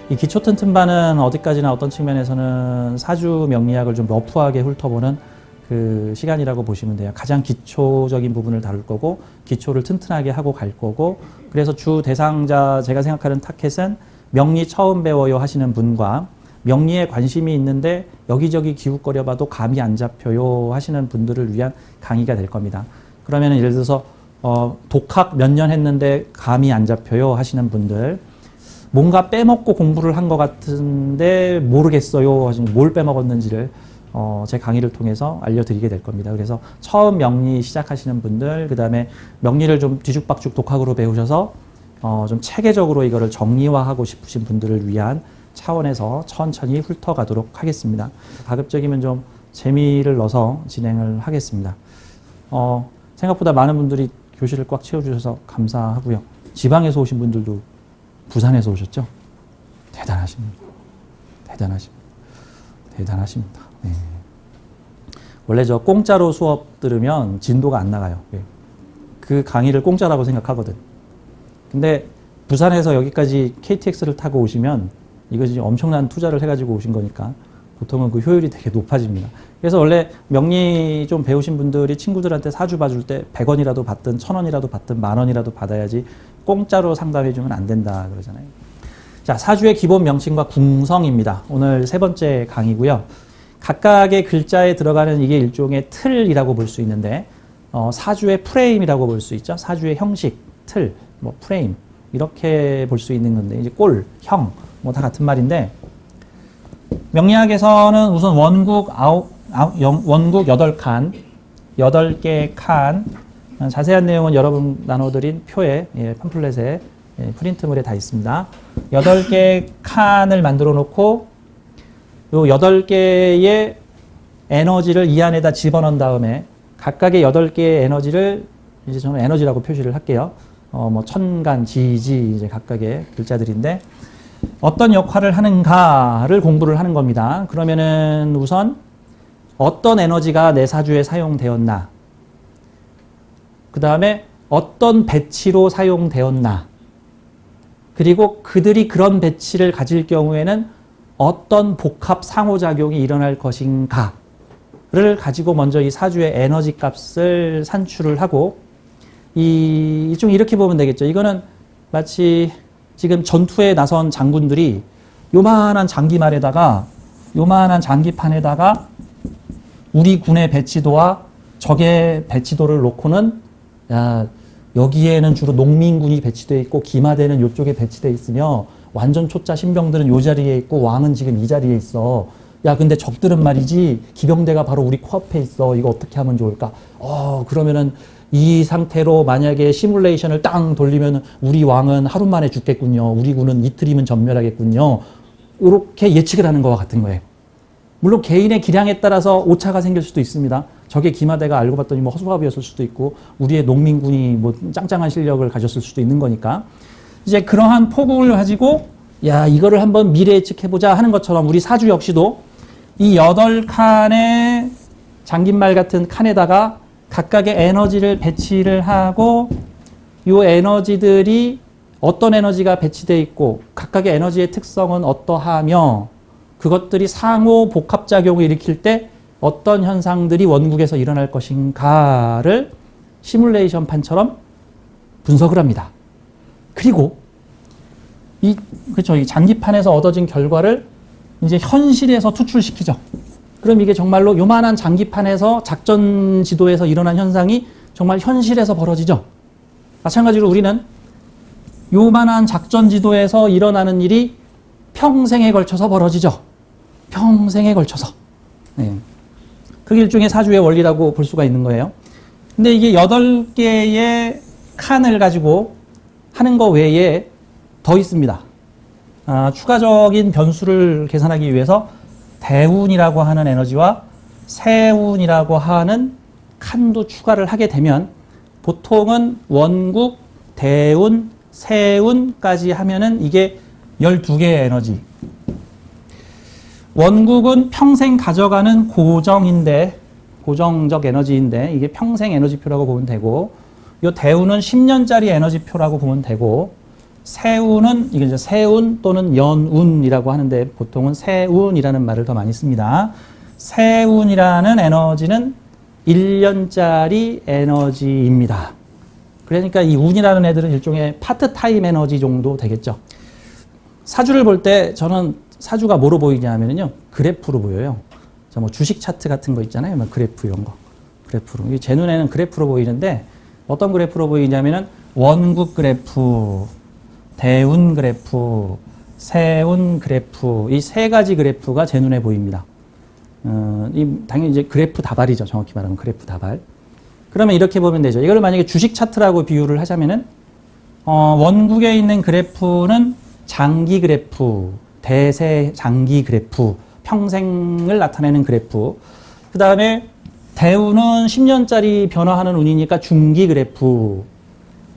이 기초 튼튼반은 어디까지나 어떤 측면에서는 사주 명리학을 좀 러프하게 훑어보는 그 시간이라고 보시면 돼요. 가장 기초적인 부분을 다룰 거고 기초를 튼튼하게 하고 갈 거고, 그래서 주 대상자 제가 생각하는 타켓은 명리 처음 배워요 하시는 분과 명리에 관심이 있는데 여기저기 기웃거려 봐도 감이 안 잡혀요 하시는 분들을 위한 강의가 될 겁니다. 그러면 예를 들어서 독학 몇 년 했는데 감이 안 잡혀요 하시는 분들, 뭔가 빼먹고 공부를 한 것 같은데 모르겠어요 하시는, 뭘 빼먹었는지를 제 강의를 통해서 알려드리게 될 겁니다. 그래서 처음 명리 시작하시는 분들, 그 다음에 명리를 좀 뒤죽박죽 독학으로 배우셔서 좀 체계적으로 이거를 정리화하고 싶으신 분들을 위한 차원에서 천천히 훑어가도록 하겠습니다. 가급적이면 좀 재미를 넣어서 진행을 하겠습니다. 생각보다 많은 분들이 교실을 꽉 채워주셔서 감사하고요. 지방에서 오신 분들도 부산에서 오셨죠? 대단하십니다. 대단하십니다. 네. 원래 저 공짜로 수업 들으면 진도가 안 나가요. 그 강의를 공짜라고 생각하거든. 근데 부산에서 여기까지 KTX를 타고 오시면 이거 지금 엄청난 투자를 해가지고 오신 거니까 보통은 그 효율이 되게 높아집니다. 그래서 원래 명리 좀 배우신 분들이 친구들한테 사주 봐줄 때 100원이라도 받든 1000원이라도 받든 10,000원이라도 받아야지 공짜로 상담해주면 안 된다 그러잖아요. 자, 사주의 기본 명칭과 궁성입니다. 오늘 세 번째 강의고요. 각각의 글자에 들어가는 이게 일종의 틀이라고 볼 수 있는데, 사주의 프레임이라고 볼 수 있죠. 사주의 형식, 틀, 뭐 프레임 이렇게 볼 수 있는 건데, 이제 꼴, 형, 뭐 다 같은 말인데, 명리학에서는 우선 원국 8칸, 8개 칸, 자세한 내용은 여러분 나눠드린 표에, 팜플렛에, 프린트물에 다 있습니다. 8개 칸을 만들어 놓고 요 8개의 에너지를 이 안에다 집어넣은 다음에 각각의 8개의 에너지를 이제 저는 에너지라고 표시를 할게요. 뭐 천간, 지지 이제 각각의 글자들인데 어떤 역할을 하는가를 공부를 하는 겁니다. 그러면은 우선 어떤 에너지가 내 사주에 사용되었나, 그 다음에 어떤 배치로 사용되었나, 그리고 그들이 그런 배치를 가질 경우에는 어떤 복합 상호작용이 일어날 것인가를 가지고 먼저 이 사주의 에너지 값을 산출을 하고, 좀 이렇게 보면 되겠죠. 이거는 마치 지금 전투에 나선 장군들이 요만한 장기말에다가 요만한 장기판에다가 우리 군의 배치도와 적의 배치도를 놓고는, 야, 여기에는 주로 농민군이 배치되어 있고 기마대는 이쪽에 배치되어 있으며 완전 초짜 신병들은 이 자리에 있고 왕은 지금 이 자리에 있어. 야, 근데 적들은 말이지 기병대가 바로 우리 코앞에 있어. 이거 어떻게 하면 좋을까? 그러면은 이 상태로 만약에 시뮬레이션을 땅 돌리면 우리 왕은 하루 만에 죽겠군요. 우리 군은 이틀이면 전멸하겠군요. 이렇게 예측을 하는 것과 같은 거예요. 물론 개인의 기량에 따라서 오차가 생길 수도 있습니다. 적의 기마대가 알고 봤더니 뭐 허수아비였을 수도 있고 우리의 농민군이 뭐 짱짱한 실력을 가졌을 수도 있는 거니까, 이제 그러한 포국을 가지고 야, 이거를 한번 미래 예측해보자 하는 것처럼 우리 사주 역시도 이 8칸의 장긴말 같은 칸에다가 각각의 에너지를 배치를 하고, 이 에너지들이 어떤 에너지가 배치되어 있고 각각의 에너지의 특성은 어떠하며 그것들이 상호 복합작용을 일으킬 때 어떤 현상들이 원국에서 일어날 것인가를 시뮬레이션판처럼 분석을 합니다. 그리고 이 장기판에서 얻어진 결과를 이제 현실에서 투출시키죠. 그럼 이게 정말로 요만한 장기판에서 작전 지도에서 일어난 현상이 정말 현실에서 벌어지죠. 마찬가지로 우리는 요만한 작전 지도에서 일어나는 일이 평생에 걸쳐서 벌어지죠. 평생에 걸쳐서. 네. 그게 일종의 사주의 원리라고 볼 수가 있는 거예요. 근데 이게 8개의 칸을 가지고 하는 거 외에 더 있습니다. 추가적인 변수를 계산하기 위해서 대운이라고 하는 에너지와 세운이라고 하는 칸도 추가를 하게 되면 보통은 원국, 대운, 세운까지 하면은 이게 12개의 에너지. 원국은 평생 가져가는 고정적 에너지인데 이게 평생 에너지표라고 보면 되고, 이 대운은 10년짜리 에너지표라고 보면 되고, 세운은 이게 이제 세운 또는 연운이라고 하는데 보통은 세운이라는 말을 더 많이 씁니다. 세운이라는 에너지는 1년짜리 에너지입니다. 그러니까 이 운이라는 애들은 일종의 파트타임 에너지 정도 되겠죠. 사주를 볼 때 저는 사주가 뭐로 보이냐면요. 그래프로 보여요. 저 뭐 주식 차트 같은 거 있잖아요. 막 그래프 이런 거. 그래프로. 제 눈에는 그래프로 보이는데 어떤 그래프로 보이냐면은 원국 그래프, 대운 그래프, 세운 그래프 이 세 가지 그래프가 제 눈에 보입니다. 당연히 이제 그래프 다발이죠. 정확히 말하면 그래프 다발. 그러면 이렇게 보면 되죠. 이걸 만약에 주식 차트라고 비유를 하자면은 원국에 있는 그래프는 장기 그래프, 대세 장기 그래프, 평생을 나타내는 그래프. 그 다음에 대운은 10년짜리 변화하는 운이니까 중기 그래프.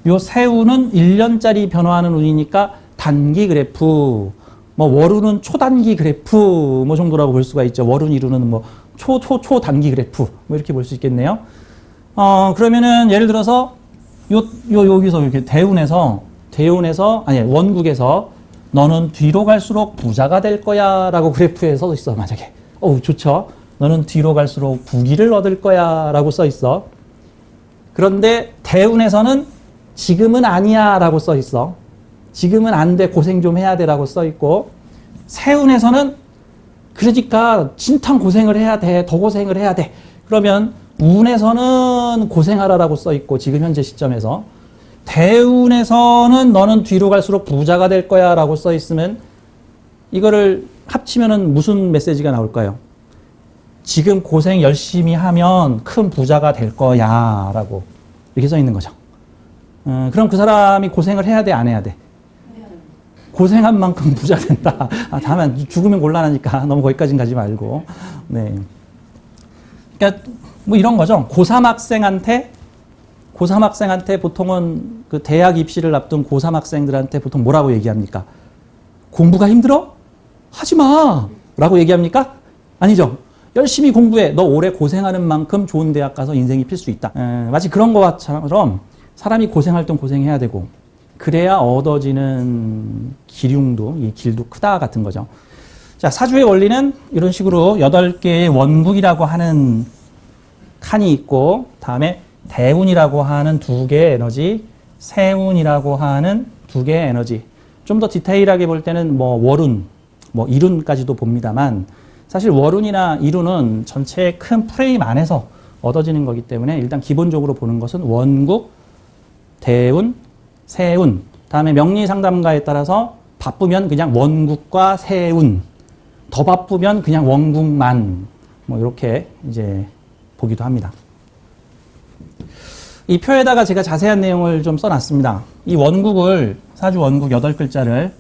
요 세운은 1년짜리 변화하는 운이니까 단기 그래프. 뭐 월운은 초단기 그래프 뭐 정도라고 볼 수가 있죠. 월운 이루는 뭐 초단기 그래프 뭐 이렇게 볼 수 있겠네요. 그러면은 예를 들어서 여기서 이렇게 대운에서 아니 원국에서 너는 뒤로 갈수록 부자가 될 거야 라고 그래프에 써 있어. 만약에 좋죠. 너는 뒤로 갈수록 부귀를 얻을 거야 라고 써 있어. 그런데 대운에서는 지금은 아니야 라고 써 있어. 지금은 안 돼. 고생 좀 해야 돼 라고 써 있고, 세운에서는 그러니까 진탕 고생을 해야 돼. 더 고생을 해야 돼. 그러면 운에서는 고생하라라고 써 있고, 지금 현재 시점에서 대운에서는 너는 뒤로 갈수록 부자가 될 거야 라고 써 있으면 이거를 합치면은 무슨 메시지가 나올까요? 지금 고생 열심히 하면 큰 부자가 될 거야 라고 이렇게 써 있는 거죠. 그럼 그 사람이 고생을 해야 돼, 안 해야 돼? 고생한 만큼 부자 된다. 다만 죽으면 곤란하니까 너무 거기까지는 가지 말고. 네. 그러니까 뭐 이런 거죠. 고3 학생한테 보통은 그 대학 입시를 앞둔 고3 학생들한테 보통 뭐라고 얘기합니까? 공부가 힘들어? 하지 마! 라고 얘기합니까? 아니죠. 열심히 공부해. 너 오래 고생하는 만큼 좋은 대학 가서 인생이 필 수 있다. 마치 그런 것처럼 사람이 고생할 땐 고생해야 되고, 그래야 얻어지는 기륭도, 이 길도 크다 같은 거죠. 자, 사주의 원리는 이런 식으로 8개의 원국이라고 하는 칸이 있고, 다음에 대운이라고 하는 2개의 에너지, 세운이라고 하는 2개의 에너지. 좀 더 디테일하게 볼 때는 뭐 월운, 뭐 일운까지도 봅니다만, 사실 월운이나 일운은 전체의 큰 프레임 안에서 얻어지는 거기 때문에 일단 기본적으로 보는 것은 원국, 대운, 세운. 다음에 명리 상담가에 따라서 바쁘면 그냥 원국과 세운. 더 바쁘면 그냥 원국만. 뭐 이렇게 이제 보기도 합니다. 이 표에다가 제가 자세한 내용을 좀 써놨습니다. 이 원국을, 사주 원국 8글자를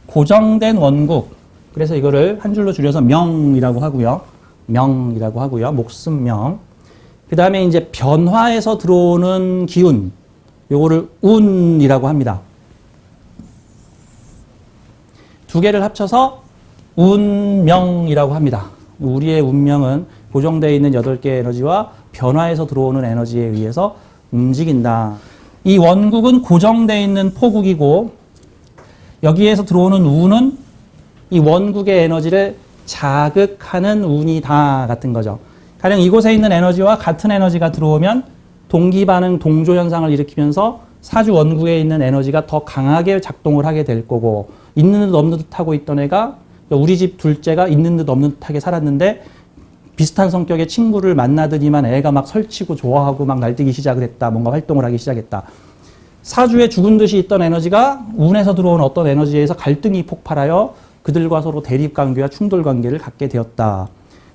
고정된 원국. 그래서 이거를 한 줄로 줄여서 명이라고 하고요. 명이라고 하고요. 목숨명. 그 다음에 이제 변화해서 들어오는 기운. 요거를 운이라고 합니다. 2개를 합쳐서 운명이라고 합니다. 우리의 운명은 고정되어 있는 8개의 에너지와 변화해서 들어오는 에너지에 의해서 움직인다. 이 원국은 고정되어 있는 포국이고, 여기에서 들어오는 운은 이 원국의 에너지를 자극하는 운이다 같은 거죠. 가령 이곳에 있는 에너지와 같은 에너지가 들어오면 동기반응, 동조현상을 일으키면서 사주 원국에 있는 에너지가 더 강하게 작동을 하게 될 거고, 있는 듯 없는 듯 하고 있던 애가, 우리 집 둘째가 있는 듯 없는 듯하게 살았는데 비슷한 성격의 친구를 만나더니만 애가 막 설치고 좋아하고 막 날뛰기 시작을 했다. 뭔가 활동을 하기 시작했다. 사주에 죽은 듯이 있던 에너지가 운에서 들어온 어떤 에너지에 의해서 갈등이 폭발하여 그들과 서로 대립관계와 충돌관계를 갖게 되었다.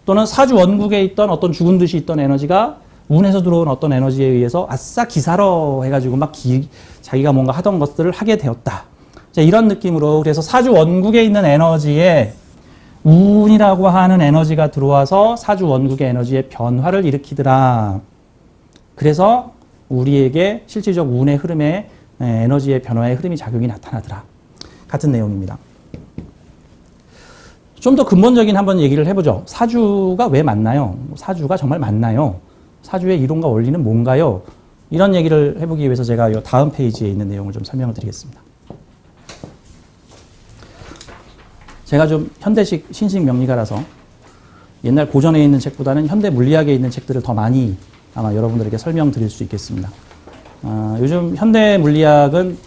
또는 사주 원국에 있던 어떤 죽은 듯이 있던 에너지가 운에서 들어온 어떤 에너지에 의해서 아싸 기사러 해가지고 막 자기가 뭔가 하던 것들을 하게 되었다. 자, 이런 느낌으로, 그래서 사주 원국에 있는 에너지에 운이라고 하는 에너지가 들어와서 사주 원국의 에너지의 변화를 일으키더라. 그래서 우리에게 실질적 운의 흐름에 에너지의 변화의 흐름이 작용이 나타나더라. 같은 내용입니다. 좀 더 근본적인 한번 얘기를 해보죠. 사주가 왜 맞나요? 사주가 정말 맞나요? 사주의 이론과 원리는 뭔가요? 이런 얘기를 해보기 위해서 제가 이 다음 페이지에 있는 내용을 좀 설명을 드리겠습니다. 제가 좀 현대식 신식 명리가라서 옛날 고전에 있는 책보다는 현대 물리학에 있는 책들을 더 많이 아마 여러분들에게 설명드릴 수 있겠습니다. 요즘 현대 물리학은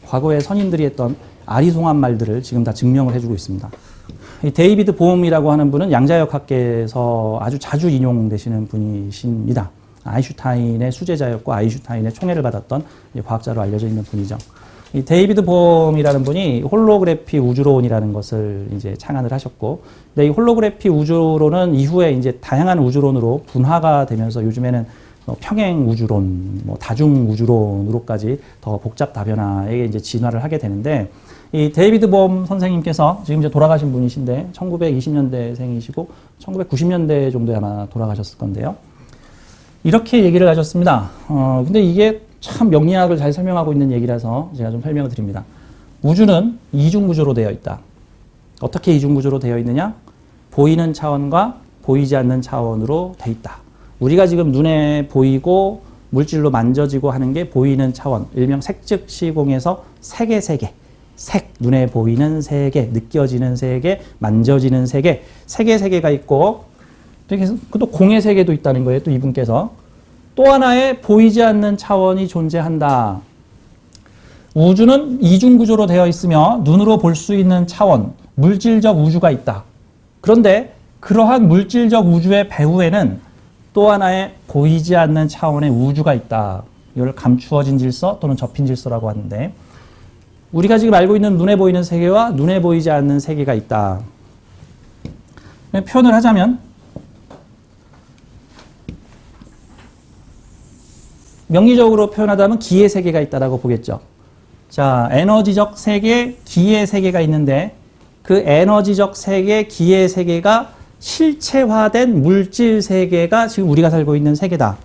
과거에 선인들이 했던 아리송한 말들을 지금 다 증명을 해주고 있습니다. 이 데이비드 보험이라고 하는 분은 양자역학계에서 아주 자주 인용되시는 분이십니다. 아인슈타인의 수제자였고 아인슈타인의 총애를 받았던 과학자로 알려져 있는 분이죠. 이 데이비드 보험이라는 분이 홀로그래피 우주론이라는 것을 이제 창안을 하셨고, 근데 이 홀로그래피 우주론은 이후에 이제 다양한 우주론으로 분화가 되면서 요즘에는 평행 우주론, 다중 우주론으로까지 더 복잡 다변화에 이제 진화를 하게 되는데, 이 데이비드 보험 선생님께서 지금 이제 돌아가신 분이신데 1920년대생이시고 1990년대 정도에 아마 돌아가셨을 건데요. 이렇게 얘기를 하셨습니다. 근데 이게 참 명리학을 잘 설명하고 있는 얘기라서 제가 좀 설명을 드립니다. 우주는 이중구조로 되어 있다. 어떻게 이중구조로 되어 있느냐? 보이는 차원과 보이지 않는 차원으로 되어 있다. 우리가 지금 눈에 보이고 물질로 만져지고 하는 게 보이는 차원, 일명 색즉 시공에서 색의 세계, 색, 눈에 보이는 세계, 느껴지는 세계, 만져지는 세계, 색의 세계가 있고, 또 공의 세계도 있다는 거예요. 또 이분께서. 또 하나의 보이지 않는 차원이 존재한다. 우주는 이중구조로 되어 있으며 눈으로 볼 수 있는 차원, 물질적 우주가 있다. 그런데 그러한 물질적 우주의 배후에는 또 하나의 보이지 않는 차원의 우주가 있다. 이걸 감추어진 질서 또는 접힌 질서라고 하는데, 우리가 지금 알고 있는 눈에 보이는 세계와 눈에 보이지 않는 세계가 있다. 표현을 하자면 명리적으로 표현하자면 기의 세계가 있다라고 보겠죠. 자, 에너지적 세계, 기의 세계가 있는데 그 에너지적 세계, 기의 세계가 실체화된 물질 세계가 지금 우리가 살고 있는 세계다.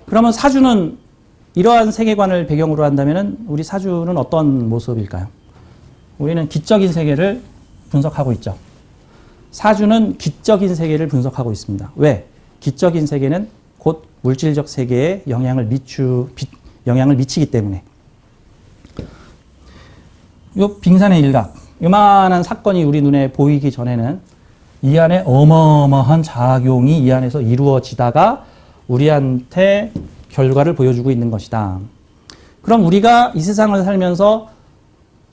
그러면 사주는 이러한 세계관을 배경으로 한다면 우리 사주는 어떤 모습일까요? 우리는 기적인 세계를 분석하고 있죠. 사주는 기적인 세계를 분석하고 있습니다. 왜? 기적인 세계는 곧 물질적 세계에 영향을 미치기 때문에. 요 빙산의 일각, 요만한 사건이 우리 눈에 보이기 전에는 이 안에 어마어마한 작용이 이 안에서 이루어지다가 우리한테 결과를 보여주고 있는 것이다. 그럼 우리가 이 세상을 살면서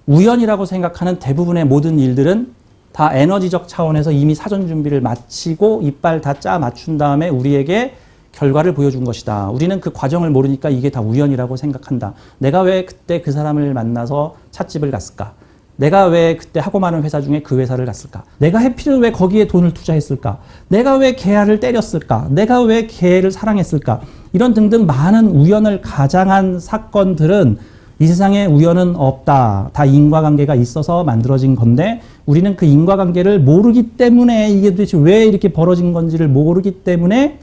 우연이라고 생각하는 대부분의 모든 일들은 다 에너지적 차원에서 이미 사전 준비를 마치고 이빨 다 짜 맞춘 다음에 우리에게 결과를 보여준 것이다. 우리는 그 과정을 모르니까 이게 다 우연이라고 생각한다. 내가 왜 그때 그 사람을 만나서 찻집을 갔을까? 내가 왜 그때 하고 많은 회사 중에 그 회사를 갔을까? 내가 해피를 왜 거기에 돈을 투자했을까? 내가 왜 개야를 때렸을까? 내가 왜 개를 사랑했을까? 이런 등등 많은 우연을 가장한 사건들은 이 세상에 우연은 없다. 다 인과관계가 있어서 만들어진 건데 우리는 그 인과관계를 모르기 때문에 이게 도대체 왜 이렇게 벌어진 건지를 모르기 때문에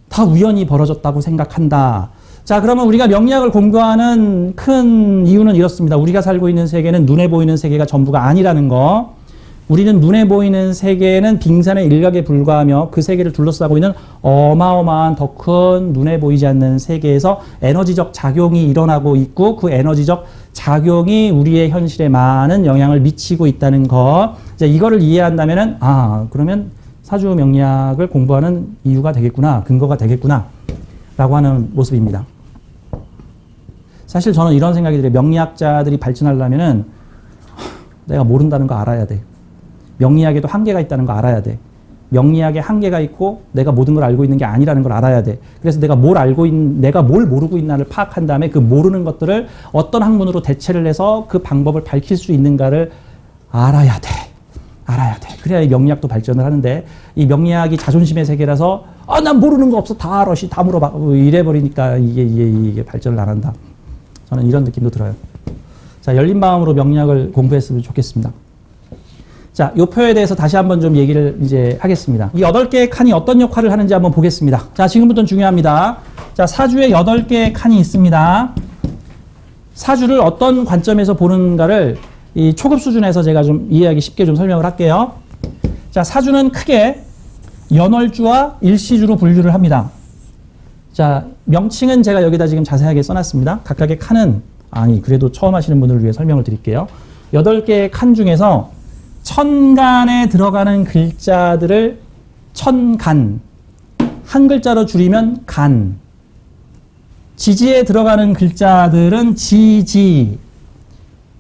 다 우연히 벌어졌다고 생각한다. 자, 그러면 우리가 명리학을 공부하는 큰 이유는 이렇습니다. 우리가 살고 있는 세계는 눈에 보이는 세계가 전부가 아니라는 거. 우리는 눈에 보이는 세계는 빙산의 일각에 불과하며 그 세계를 둘러싸고 있는 어마어마한 더 큰 눈에 보이지 않는 세계에서 에너지적 작용이 일어나고 있고 그 에너지적 작용이 우리의 현실에 많은 영향을 미치고 있다는 것. 이제 이거를 이해한다면은 그러면 사주 명리학을 공부하는 이유가 되겠구나, 근거가 되겠구나 라고 하는 모습입니다. 사실 저는 이런 생각이 들어요. 명리학자들이 발전하려면은 내가 모른다는 거 알아야 돼. 명리학에도 한계가 있다는 거 알아야 돼. 명리학에 한계가 있고 내가 모든 걸 알고 있는 게 아니라는 걸 알아야 돼. 그래서 내가 뭘 모르고 있나를 파악한 다음에 그 모르는 것들을 어떤 학문으로 대체를 해서 그 방법을 밝힐 수 있는가를 알아야 돼. 알아야 돼. 그래야 이 명리학도 발전을 하는데 이 명리학이 자존심의 세계라서 난 모르는 거 없어. 다 알아. 다 물어봐. 이래버리니까 이게 발전을 안 한다. 저는 이런 느낌도 들어요. 자, 열린 마음으로 명리학을 공부했으면 좋겠습니다. 자, 요 표에 대해서 다시 한번 좀 얘기를 이제 하겠습니다. 이 8개의 칸이 어떤 역할을 하는지 한번 보겠습니다. 자, 지금부터는 중요합니다. 자, 사주에 8개의 칸이 있습니다. 사주를 어떤 관점에서 보는가를 이 초급 수준에서 제가 좀 이해하기 쉽게 좀 설명을 할게요. 자, 사주는 크게 연월주와 일시주로 분류를 합니다. 자, 명칭은 제가 여기다 지금 자세하게 써놨습니다. 각각의 칸은 그래도 처음 하시는 분들을 위해 설명을 드릴게요. 8개의 칸 중에서 천간에 들어가는 글자들을 천간, 한 글자로 줄이면 간. 지지에 들어가는 글자들은 지지,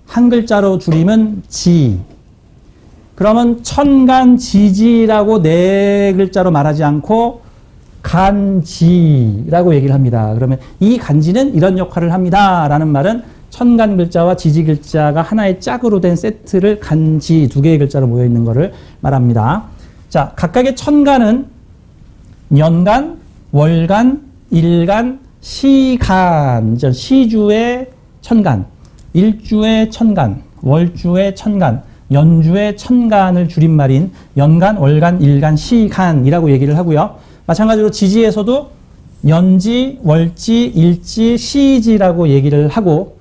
한 글자로 줄이면 지. 그러면 천간지지라고 네 글자로 말하지 않고 간지라고 얘기를 합니다. 그러면 이 간지는 이런 역할을 합니다. 라는 말은 천간 글자와 지지 글자가 하나의 짝으로 된 세트를 간지 두 개의 글자로 모여 있는 것을 말합니다. 자, 각각의 천간은 년간, 월간, 일간, 시간, 시주의 천간, 일주의 천간, 월주의 천간, 연주의 천간을 줄임말인 연간, 월간, 일간, 시간이라고 얘기를 하고요. 마찬가지로 지지에서도 연지, 월지, 일지, 시지라고 얘기를 하고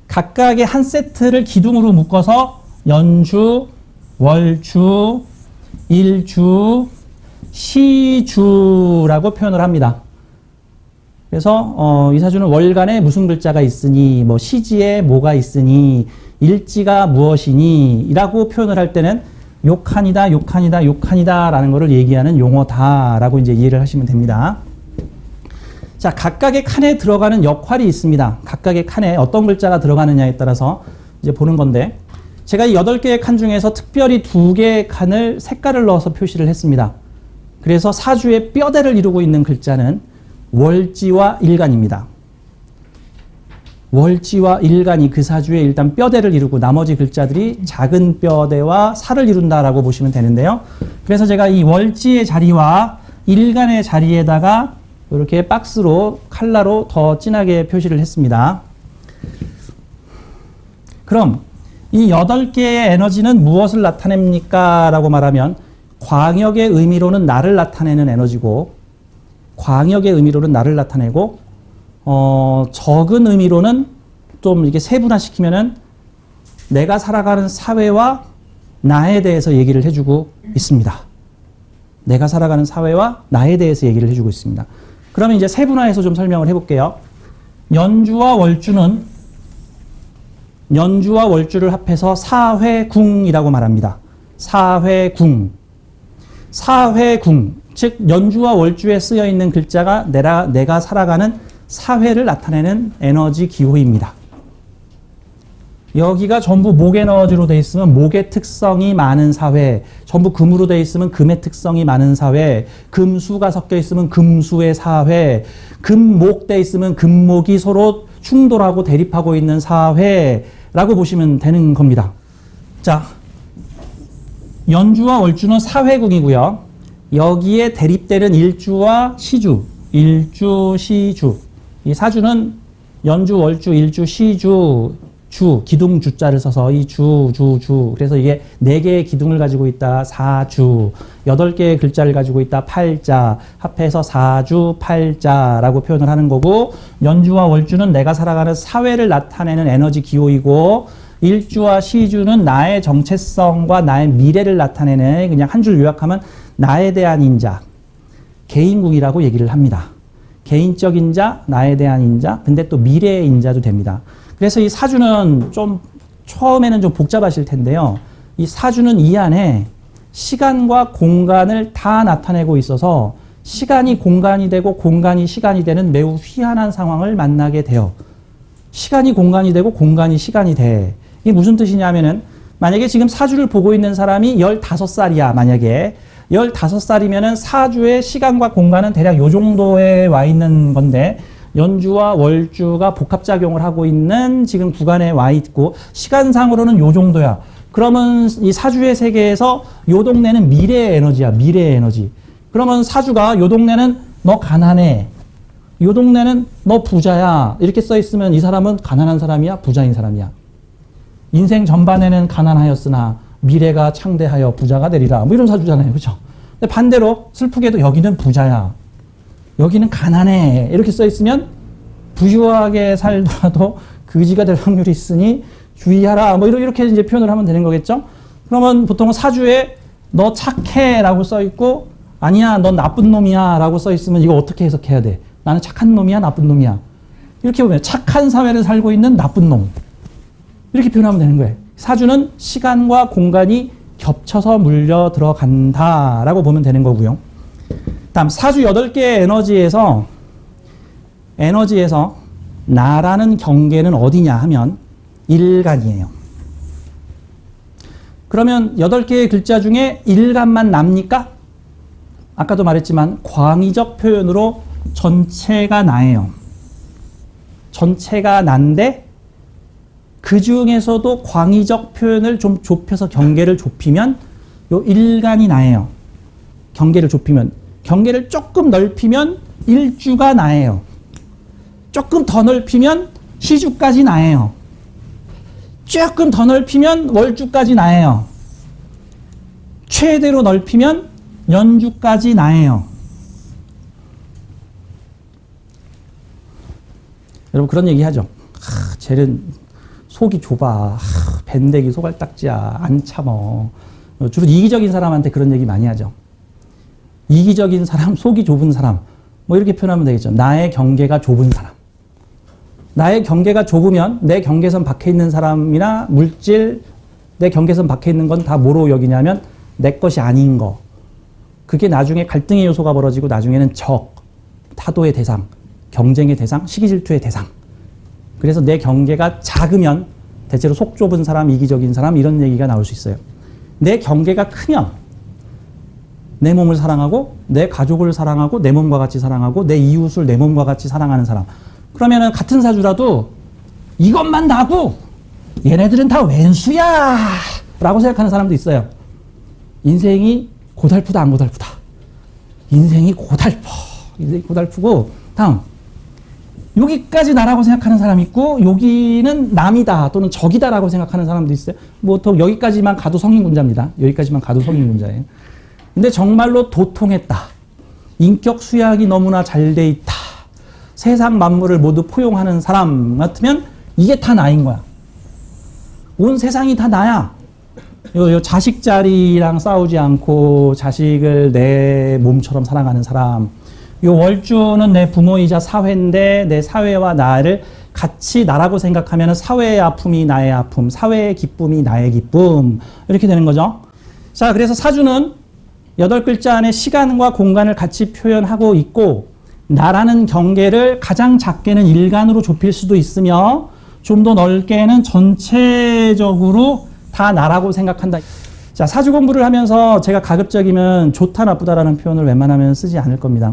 각각의 한 세트를 기둥으로 묶어서 연주, 월주, 일주, 시주라고 표현을 합니다. 그래서 이 사주는 월간에 무슨 글자가 있으니, 뭐 시지에 뭐가 있으니, 일지가 무엇이니 라고 표현을 할 때는 욕한이다, 욕한이다, 욕한이다 라는 것을 얘기하는 용어다라고 이제 이해를 하시면 됩니다. 자, 각각의 칸에 들어가는 역할이 있습니다. 각각의 칸에 어떤 글자가 들어가느냐에 따라서 이제 보는 건데, 제가 이 8개의 칸 중에서 특별히 2개의 칸을 색깔을 넣어서 표시를 했습니다. 그래서 사주의 뼈대를 이루고 있는 글자는 월지와 일간입니다. 월지와 일간이 그 사주의 일단 뼈대를 이루고 나머지 글자들이 작은 뼈대와 살을 이룬다라고 보시면 되는데요. 그래서 제가 이 월지의 자리와 일간의 자리에다가 이렇게 박스로 칼라로 더 진하게 표시를 했습니다. 그럼 이 8개의 에너지는 무엇을 나타냅니까? 라고 말하면 광역의 의미로는 나를 나타내는 에너지고, 광역의 의미로는 나를 나타내고, 적은 의미로는 좀 이렇게 세분화시키면은 내가 살아가는 사회와 나에 대해서 얘기를 해주고 있습니다. 내가 살아가는 사회와 나에 대해서 얘기를 해주고 있습니다. 그러면 이제 세분화해서 좀 설명을 해볼게요. 연주와 월주를 합해서 사회궁이라고 말합니다. 사회궁. 사회궁. 즉 연주와 월주에 쓰여 있는 글자가 내가 살아가는 사회를 나타내는 에너지 기호입니다. 여기가 전부 목 에너지로 되어 있으면 목의 특성이 많은 사회, 전부 금으로 되어 있으면 금의 특성이 많은 사회, 금수가 섞여 있으면 금수의 사회, 금목 되어 있으면 금목이 서로 충돌하고 대립하고 있는 사회라고 보시면 되는 겁니다. 자, 연주와 월주는 사회궁이고요. 여기에 대립되는 일주와 시주, 일주, 시주. 이 사주는 연주, 월주, 일주, 시주, 주, 기둥 주자를 써서 이 주. 그래서 이게 4개의 기둥을 가지고 있다. 사주. 8개의 글자를 가지고 있다. 팔자. 합해서 사주, 팔자라고 표현을 하는 거고, 연주와 월주는 내가 살아가는 사회를 나타내는 에너지 기호이고, 일주와 시주는 나의 정체성과 나의 미래를 나타내는, 그냥 한 줄 요약하면 나에 대한 인자, 개인궁이라고 얘기를 합니다. 개인적 인자, 나에 대한 인자, 근데 또 미래의 인자도 됩니다. 그래서 이 사주는 좀 처음에는 좀 복잡하실 텐데요. 이 사주는 이 안에 시간과 공간을 다 나타내고 있어서 시간이 공간이 되고 공간이 시간이 되는 매우 희한한 상황을 만나게 돼요. 시간이 공간이 되고 공간이 시간이 돼. 이게 무슨 뜻이냐면은 만약에 지금 사주를 보고 있는 사람이 15살이야. 만약에 15살이면은 사주의 시간과 공간은 대략 요 정도에 와 있는 건데, 연주와 월주가 복합작용을 하고 있는 지금 구간에 와 있고, 시간상으로는 요 정도야. 그러면 이 사주의 세계에서 요 동네는 미래의 에너지야. 미래의 에너지. 그러면 사주가 요 동네는 너 가난해. 요 동네는 너 부자야. 이렇게 써 있으면 이 사람은 가난한 사람이야? 부자인 사람이야? 인생 전반에는 가난하였으나 미래가 창대하여 부자가 되리라. 뭐 이런 사주잖아요. 그렇죠? 근데 반대로 슬프게도 여기는 부자야. 여기는 가난해. 이렇게 써 있으면 부유하게 살더라도 거지가 될 확률이 있으니 주의하라. 뭐 이렇게 이제 표현을 하면 되는 거겠죠? 그러면 보통은 사주에 너 착해 라고 써 있고, 아니야 넌 나쁜 놈이야 라고 써 있으면 이거 어떻게 해석해야 돼? 나는 착한 놈이야 나쁜 놈이야? 이렇게 보면 착한 사회를 살고 있는 나쁜 놈. 이렇게 표현하면 되는 거예요. 사주는 시간과 공간이 겹쳐서 물려 들어간다라고 보면 되는 거고요. 다음 사주 8개의 에너지에서 나라는 경계는 어디냐 하면 일간이에요. 그러면 8개의 글자 중에 일간만 납니까? 아까도 말했지만 광의적 표현으로 전체가 나예요. 전체가 난데 그 중에서도 광의적 표현을 좀 좁혀서 경계를 좁히면 요 일간이 나예요. 경계를 좁히면. 경계를 조금 넓히면 일주가 나예요. 조금 더 넓히면 시주까지 나예요. 조금 더 넓히면 월주까지 나예요. 최대로 넓히면 연주까지 나예요. 여러분 그런 얘기 하죠. 쟤는 속이 좁아. 밴댕이 소갈딱지야. 안 참어. 주로 이기적인 사람한테 그런 얘기 많이 하죠. 이기적인 사람, 속이 좁은 사람. 뭐 이렇게 표현하면 되겠죠. 나의 경계가 좁은 사람. 나의 경계가 좁으면 내 경계선 밖에 있는 사람이나 물질, 내 경계선 밖에 있는 건 다 뭐로 여기냐면 내 것이 아닌 거. 그게 나중에 갈등의 요소가 벌어지고 나중에는 적, 타도의 대상, 경쟁의 대상, 시기질투의 대상. 그래서 내 경계가 작으면 대체로 속 좁은 사람, 이기적인 사람 이런 얘기가 나올 수 있어요. 내 경계가 크면 내 몸을 사랑하고 내 가족을 사랑하고 내 몸과 같이 사랑하고 내 이웃을 내 몸과 같이 사랑하는 사람. 그러면은 같은 사주라도 이것만 나고 얘네들은 다 왼수야 라고 생각하는 사람도 있어요. 인생이 고달프다 안 고달프다. 인생이 고달퍼. 인생이 고달프고 다음 여기까지 나라고 생각하는 사람이 있고 여기는 남이다 또는 적이다라고 생각하는 사람도 있어요. 보통 여기까지만 가도 성인군자입니다. 여기까지만 가도 성인군자예요. 근데 정말로 도통했다. 인격 수양이 너무나 잘 돼 있다. 세상 만물을 모두 포용하는 사람 같으면 이게 다 나인 거야. 온 세상이 다 나야. 요 자식자리랑 싸우지 않고 자식을 내 몸처럼 사랑하는 사람. 요 월주는 내 부모이자 사회인데 내 사회와 나를 같이 나라고 생각하면 사회의 아픔이 나의 아픔, 사회의 기쁨이 나의 기쁨 이렇게 되는 거죠. 자, 그래서 사주는 8글자 안에 시간과 공간을 같이 표현하고 있고 나라는 경계를 가장 작게는 일간으로 좁힐 수도 있으며 좀 더 넓게는 전체적으로 다 나라고 생각한다. 자, 사주 공부를 하면서 제가 가급적이면 좋다 나쁘다라는 표현을 웬만하면 쓰지 않을 겁니다.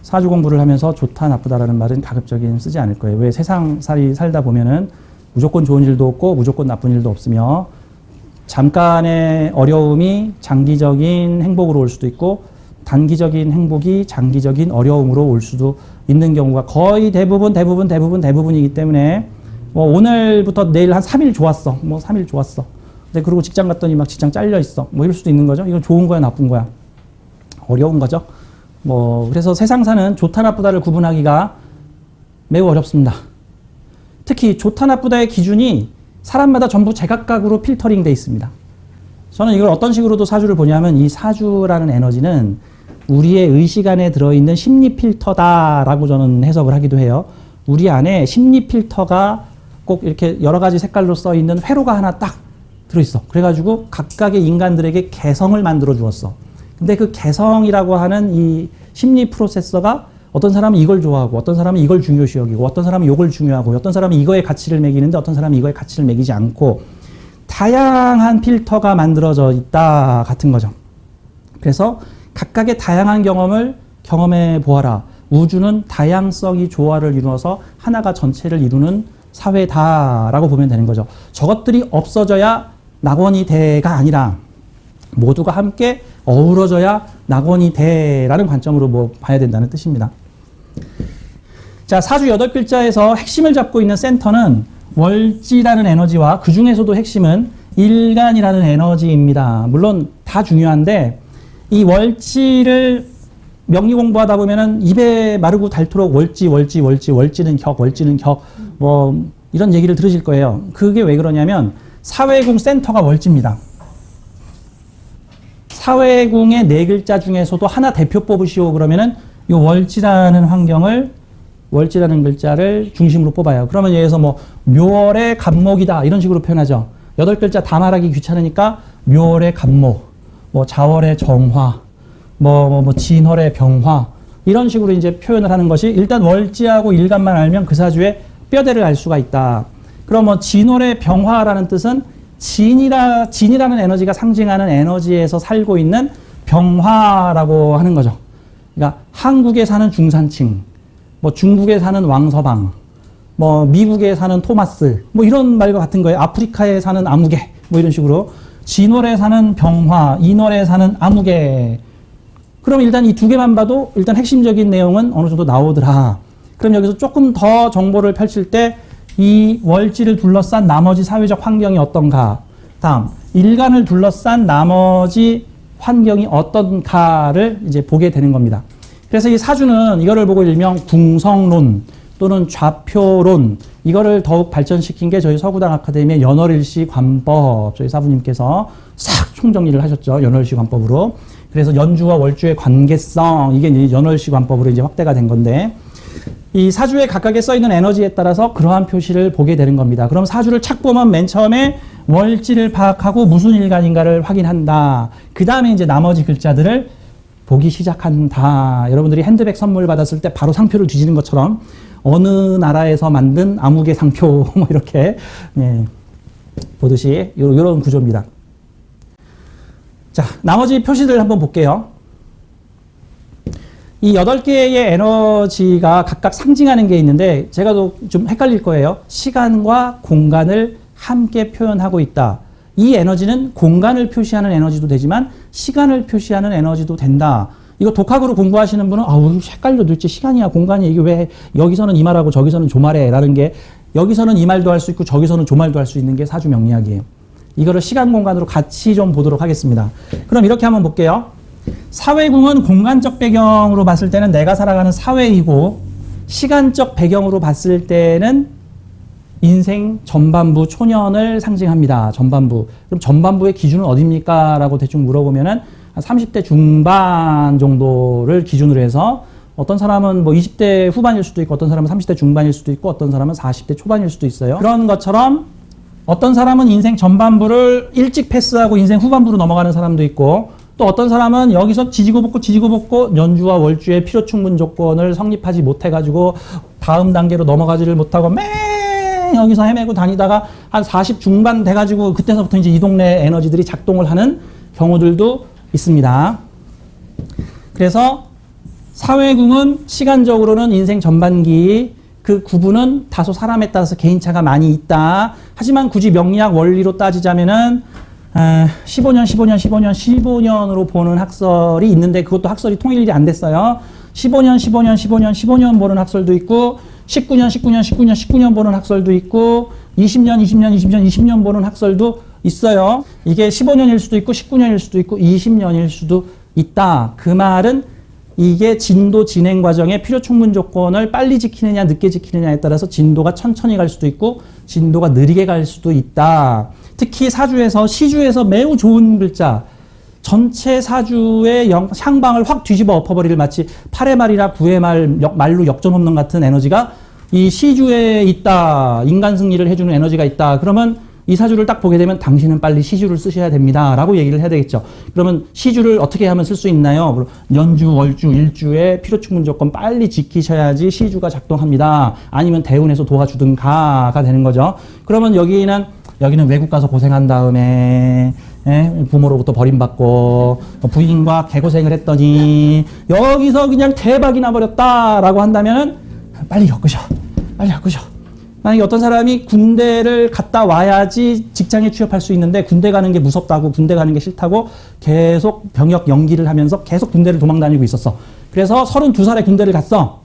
사주 공부를 하면서 좋다 나쁘다라는 말은 가급적이면 쓰지 않을 거예요. 왜 세상살이 살다 보면은 무조건 좋은 일도 없고 무조건 나쁜 일도 없으며 잠깐의 어려움이 장기적인 행복으로 올 수도 있고 단기적인 행복이 장기적인 어려움으로 올 수도 있는 경우가 거의 대부분이기 때문에 뭐 오늘부터 내일 한 3일 좋았어. 뭐 3일 좋았어. 근데 그리고 직장 갔더니 막 직장 잘려 있어. 뭐 이럴 수도 있는 거죠. 이건 좋은 거야, 나쁜 거야? 어려운 거죠. 뭐 그래서 세상사는 좋다 나쁘다를 구분하기가 매우 어렵습니다. 특히 좋다 나쁘다의 기준이 사람마다 전부 제각각으로 필터링 돼 있습니다. 저는 이걸 어떤 식으로도 사주를 보냐면 이 사주라는 에너지는 우리의 의식 안에 들어있는 심리 필터다라고 저는 해석을 하기도 해요. 우리 안에 심리 필터가 꼭 이렇게 여러 가지 색깔로 써 있는 회로가 하나 딱 들어있어. 그래가지고 각각의 인간들에게 개성을 만들어 주었어. 근데 그 개성이라고 하는 이 심리 프로세서가 어떤 사람은 이걸 좋아하고 어떤 사람은 이걸 중요시 여기고 어떤 사람은 이걸 중요하고 어떤 사람은 이거에 가치를 매기는데 어떤 사람은 이거에 가치를 매기지 않고 다양한 필터가 만들어져 있다 같은 거죠. 그래서 각각의 다양한 경험을 경험해 보아라. 우주는 다양성이 조화를 이루어서 하나가 전체를 이루는 사회다라고 보면 되는 거죠. 저것들이 없어져야 낙원이 돼가 아니라 모두가 함께 어우러져야 낙원이 돼라는 관점으로 뭐 봐야 된다는 뜻입니다. 자, 사주 8글자에서 핵심을 잡고 있는 센터는 월지라는 에너지와 그 중에서도 핵심은 일간이라는 에너지입니다. 물론 다 중요한데 이 월지를 명리 공부하다 보면은 입에 마르고 닳도록 월지는 격, 뭐 이런 얘기를 들으실 거예요. 그게 왜 그러냐면 사회궁 센터가 월지입니다. 사회궁의 4글자 중에서도 하나 대표 뽑으시오 그러면은 이 월지라는 환경을 월지라는 글자를 중심으로 뽑아요. 그러면 여기서 뭐 묘월의 갑목이다 이런 식으로 표현하죠. 8글자 다 말하기 귀찮으니까 묘월의 갑목, 뭐 자월의 정화, 뭐 진월의 병화 이런 식으로 이제 표현을 하는 것이 일단 월지하고 일간만 알면 그 사주의 뼈대를 알 수가 있다. 그럼 뭐 진월의 병화라는 뜻은 진이라는 에너지가 상징하는 에너지에서 살고 있는 병화라고 하는 거죠. 그러니까 한국에 사는 중산층, 뭐 중국에 사는 왕서방, 뭐 미국에 사는 토마스, 뭐 이런 말과 같은 거예요. 아프리카에 사는 아무개, 뭐 이런 식으로 진월에 사는 병화, 인월에 사는 아무개. 그럼 일단 이 두 개만 봐도 일단 핵심적인 내용은 어느 정도 나오더라. 그럼 여기서 조금 더 정보를 펼칠 때 이 월지를 둘러싼 나머지 사회적 환경이 어떤가. 다음, 일간을 둘러싼 나머지 환경이 어떤가를 이제 보게 되는 겁니다. 그래서 이 사주는 이거를 보고 일명 궁성론 또는 좌표론 이거를 더욱 발전시킨 게 저희 서구당 아카데미의 연월일시 관법 저희 사부님께서 싹 총정리를 하셨죠. 연월일시 관법으로. 그래서 연주와 월주의 관계성 이게 이제 연월일시 관법으로 이제 확대가 된 건데 이 사주에 각각에 써 있는 에너지에 따라서 그러한 표시를 보게 되는 겁니다. 그럼 사주를 착 보면 맨 처음에 월지를 파악하고 무슨 일간인가를 확인한다. 그 다음에 이제 나머지 글자들을 보기 시작한다. 여러분들이 핸드백 선물 받았을 때 바로 상표를 뒤지는 것처럼 어느 나라에서 만든 아무개 상표 뭐 이렇게 보듯이 이런 구조입니다. 자, 나머지 표시들 한번 볼게요. 이 8개의 에너지가 각각 상징하는 게 있는데 제가 좀 헷갈릴 거예요. 시간과 공간을 함께 표현하고 있다. 이 에너지는 공간을 표시하는 에너지도 되지만 시간을 표시하는 에너지도 된다. 이거 독학으로 공부하시는 분은 아우 헷갈려 도대체 시간이야 공간이야 이게 왜 여기서는 이 말하고 저기서는 저 말해 라는 게 여기서는 이 말도 할 수 있고 저기서는 저 말도 할 수 있는 게 사주 명리학이에요. 이거를 시간 공간으로 같이 좀 보도록 하겠습니다. 그럼 이렇게 한번 볼게요. 사회궁은 공간적 배경으로 봤을 때는 내가 살아가는 사회이고 시간적 배경으로 봤을 때는 인생 전반부 초년을 상징합니다. 전반부. 그럼 전반부의 기준은 어디입니까? 라고 대충 물어보면은 한 30대 중반 정도를 기준으로 해서 어떤 사람은 뭐 20대 후반일 수도 있고 어떤 사람은 30대 중반일 수도 있고 어떤 사람은 40대 초반일 수도 있어요. 그런 것처럼 어떤 사람은 인생 전반부를 일찍 패스하고 인생 후반부로 넘어가는 사람도 있고 또 어떤 사람은 여기서 지지고 볶고 연주와 월주의 필요 충분 조건을 성립하지 못해가지고 다음 단계로 넘어가지를 못하고 매 여기서 헤매고 다니다가 한 40 중반 돼가지고 그때서부터 이제 이 동네 에너지들이 작동을 하는 경우들도 있습니다. 그래서 사회궁은 시간적으로는 인생 전반기 그 구분은 다소 사람에 따라서 개인차가 많이 있다. 하지만 굳이 명리학 원리로 따지자면은 15년으로 보는 학설이 있는데 그것도 학설이 통일이 안 됐어요. 15년 보는 학설도 있고 19년 보는 학설도 있고 20년 보는 학설도 있어요. 이게 15년일 수도 있고 19년일 수도 있고 20년일 수도 있다. 그 말은 이게 진도 진행 과정에 필요 충분 조건을 빨리 지키느냐 늦게 지키느냐에 따라서 진도가 천천히 갈 수도 있고 진도가 느리게 갈 수도 있다. 특히 사주에서 시주에서 매우 좋은 글자 전체 사주의 향방을 확 뒤집어 엎어버리를 마치 8의 말이나 9의 말로 역전홈런 같은 에너지가 이 시주에 있다. 인간 승리를 해주는 에너지가 있다. 그러면 이 사주를 딱 보게 되면 당신은 빨리 시주를 쓰셔야 됩니다. 라고 얘기를 해야 되겠죠. 그러면 시주를 어떻게 하면 쓸 수 있나요? 연주, 월주, 일주의 필요 충분 조건 빨리 지키셔야지 시주가 작동합니다. 아니면 대운에서 도와주든가가 되는 거죠. 그러면 여기는 외국 가서 고생한 다음에 부모로부터 버림받고 부인과 개고생을 했더니 여기서 그냥 대박이 나버렸다라고 한다면 빨리 엮으셔. 만약에 어떤 사람이 군대를 갔다 와야지 직장에 취업할 수 있는데 군대 가는 게 무섭다고 군대 가는 게 싫다고 계속 병역 연기를 하면서 계속 군대를 도망 다니고 있었어. 그래서 32살에 군대를 갔어.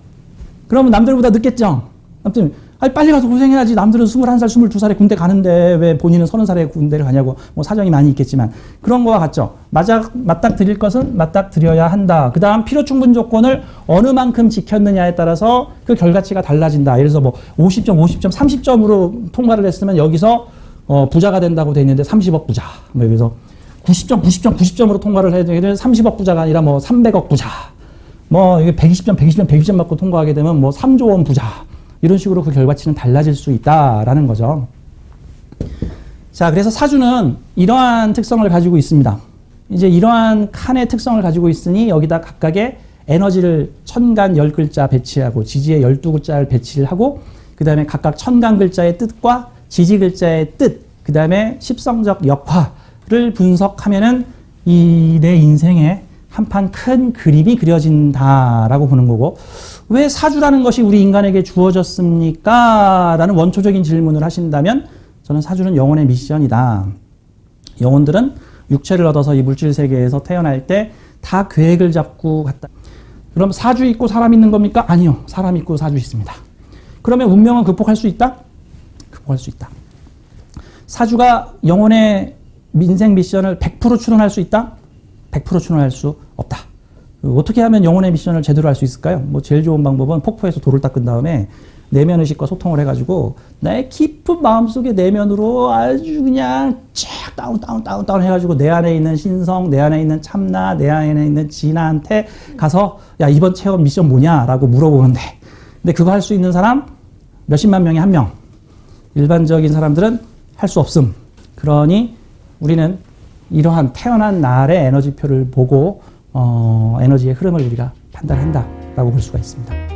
그러면 남들보다 늦겠죠. 아무튼 빨리 가서 고생해야지. 남들은 21살, 22살에 군대 가는데 왜 본인은 30살에 군대를 가냐고 뭐 사정이 많이 있겠지만 그런 거와 같죠. 맞닥뜨릴 것은 맞닥뜨려야 한다. 그 다음 필요 충분 조건을 어느 만큼 지켰느냐에 따라서 그 결과치가 달라진다. 예를 들어서 뭐 50점, 30점으로 통과를 했으면 여기서 부자가 된다고 돼 있는데 30억 부자. 뭐 여기서 90점으로 통과를 해야 되는 30억 부자가 아니라 뭐 300억 부자. 뭐 이게 120점, 120점, 120점 받고 통과하게 되면 뭐 3조 원 부자 이런 식으로 그 결과치는 달라질 수 있다라는 거죠. 자, 그래서 사주는 이러한 특성을 가지고 있습니다. 이제 이러한 칸의 특성을 가지고 있으니 여기다 각각의 에너지를 천간 10글자 배치하고 지지의 12글자를 배치를 하고 그 다음에 각각 천간 글자의 뜻과 지지 글자의 뜻, 그 다음에 십성적 역화를 분석하면은 이 내 인생에 한판 큰 그림이 그려진다라고 보는 거고, 왜 사주라는 것이 우리 인간에게 주어졌습니까? 라는 원초적인 질문을 하신다면 저는 사주는 영혼의 미션이다. 영혼들은 육체를 얻어서 이 물질 세계에서 태어날 때 다 계획을 잡고 갔다. 그럼 사주 있고 사람 있는 겁니까? 아니요. 사람 있고 사주 있습니다. 그러면 운명은 극복할 수 있다? 극복할 수 있다. 사주가 영혼의 인생 미션을 100% 추론할 수 있다? 100% 추론할 수 없다. 어떻게 하면 영혼의 미션을 제대로 할 수 있을까요? 뭐 제일 좋은 방법은 폭포에서 돌을 닦은 다음에 내면 의식과 소통을 해가지고 나의 깊은 마음속의 내면으로 아주 그냥 쫙 다운 해가지고 내 안에 있는 신성, 내 안에 있는 참나, 내 안에 있는 진아한테 가서 야, 이번 체험 미션 뭐냐라고 물어보는데, 근데 그거 할 수 있는 사람 몇십만 명에 한 명. 일반적인 사람들은 할 수 없음. 그러니 우리는 이러한 태어난 날의 에너지표를 보고 에너지의 흐름을 우리가 판단한다라고 볼 수가 있습니다.